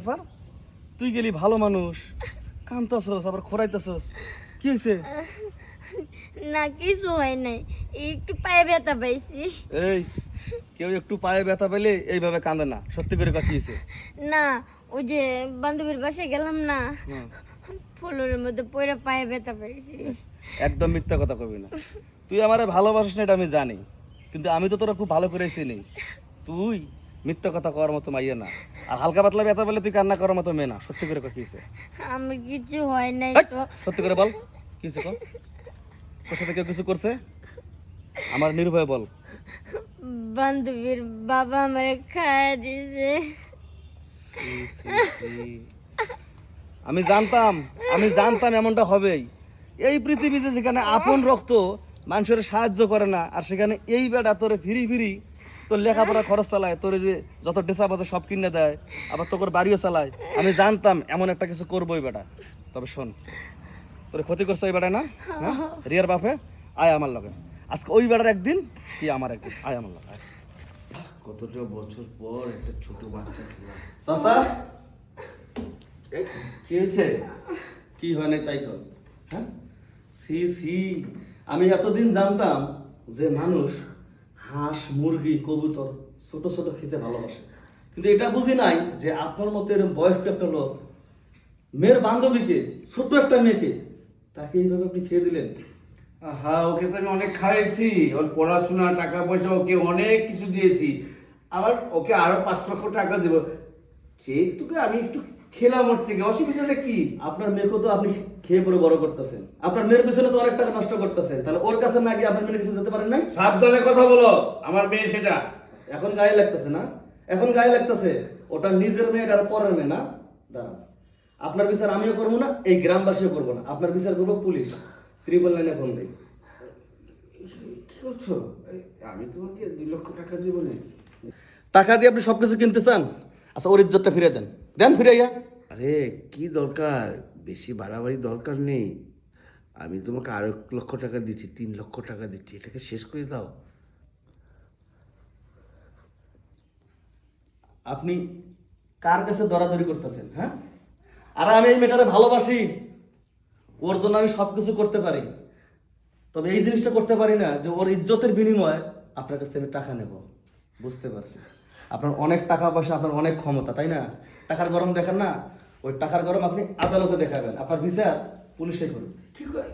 ব্যাপার? তুই গেলি ভালো মানুষ, কান্দতেছস আবার খোরাইতেছস, কি হয়েছে? না কিছু হয় নাই, একটু পায়ে ব্যথা পাইছি। এই, কেউ একটু পায়ে ব্যথা পেলে এইভাবে কান্দে না, সত্যি করে কথা হয়েছে? না ওই যে বান্ধবীর বাসায় গেলাম না, হুম, ফ্লোরের মধ্যে পড়ে পায়ে ব্যথা পাইছি। একদম মিথ্যা কথা কবি না। তুই আমারে ভালোবাসিস না এটা আমি জানি, কিন্তু আমি তো তোরা খুব ভালো করে চিনি। তুই মিথ্যা কথা করার মতো মাইয়া না, আর হালকা পাতলা ব্যথা পেলে তুই কান্না করার মতো মেয়ে না। সত্যি করে কথা হয়েছে? আমি কিছু হয় নাই তো। সত্যি করে বল, কি হয়েছে? তোর সাথে কেউ কিছু করছে? আমার নির্ভয় বল। বান্ধবীর বাবা আমারে খাইয়া দিয়েছে। ছি, ছি, ছি। আমি জানতাম এমনটা হবেই। এই পৃথিবীতে যেখানে আপন রক্ত মানুষের সাহায্য করে না, আর সেখানে এই বেটা তোরে ফিরি ফিরি তোর লেখাপড়া খরচ চালায়, তোরে যে যত ডেসা বাজে সব কিনে দেয়, আবার তোর বাড়িও চালায়। আমি জানতাম এমন একটা কিছু করবোই বেটা। তবে শোন, তোর ক্ষতি করছে ওই বেটা না? হ্যাঁ, রিয়ার বাপে। আয় আমার লগে আজকে ওই বেটার একদিন, কি আমার একদিন। আয় আমার লগে, আয়। কতটা বছর পর একটা ছোট বাচ্চা খেলাম। চাচা, কি হয়েছে? কি হয় নাই তাই কর। হ্যাঁ, সি সি, আমি এতদিন জানতাম যে মানুষ হাঁস, মুরগি, কবুতর ছোট ছোট খেতে ভালোবাসে, কিন্তু এটা বুঝি নাই যে আপনার মতো এরকম বয়স্ক একটা লোক মেয়ের বান্ধবীকে, ছোট একটা মেয়েকে, তাকে এইভাবে আপনি খেয়ে দিলেন। হ্যাঁ, ওকে তো আমি অনেক খাইয়েছি, ওর পড়াশোনা, টাকা পয়সা, ওকে অনেক কিছু দিয়েছি। আবার ওকে আরো 5 লক্ষ টাকা দেবো, যেটুকু আমি একটু খেলাম ওর থেকে, অসুবিধাটা কি? আপনার মেয়েকে তো আপনি খেয়ে পরে বড় করতেছেন, আপনার মেয়ের পিছনে তো অনেক টাকা নষ্ট করতেছেন, তাহলে ওর কাছে না গিয়ে আপনার মেয়ের কাছে যেতে পারেন নাই? সাবধানে কথা বলো, আমার মেয়ে সেটা। এখন গায়ে লাগতেছে না? এখন গায়ে লাগতেছে? ওটা নিজের মেয়ে, এটা আর পরের মেয়ে না। দাঁড়ান, আপনার বিচার আমিও করবো না, এই গ্রামবাসীও করবো না, আপনার বিচার করবো পুলিশ। 999 ফোন দিই। কি করছো? আমি তোমাকে 2 লক্ষ টাকা দেবো না। টাকা দিয়ে আপনি সবকিছু কিনতে চান? আচ্ছা, ওর ইজ্জতটা ফিরে দেন, দেন ফিরাইয়া। আরে কি দরকার, বেশি বাড়াবাড়ি দরকার নেই। আমি তোমাকে আরো 1 লক্ষ টাকা দিচ্ছি, 3 লক্ষ টাকা দিচ্ছি, এটাকে শেষ করে দাও। আপনি কার কাছে দরাদরি করতেছেন? হ্যাঁ, আর আমি এই মেয়েটারে ভালোবাসি, ওর জন্য আমি সবকিছু করতে পারি, তবে এই জিনিসটা করতে পারি না যে ওর ইজ্জতের বিনিময়ে আপনার কাছ থেকে আমি টাকা নেব। বুঝতে পারছি, আপনার অনেক টাকা পয়সা, আপনার অনেক ক্ষমতা, তাই না? টাকার গরম দেখেন না, ওই টাকার গরম আপনি আদালতে দেখাবেন, আপনার বিচার পুলিশে করুন। কি করে?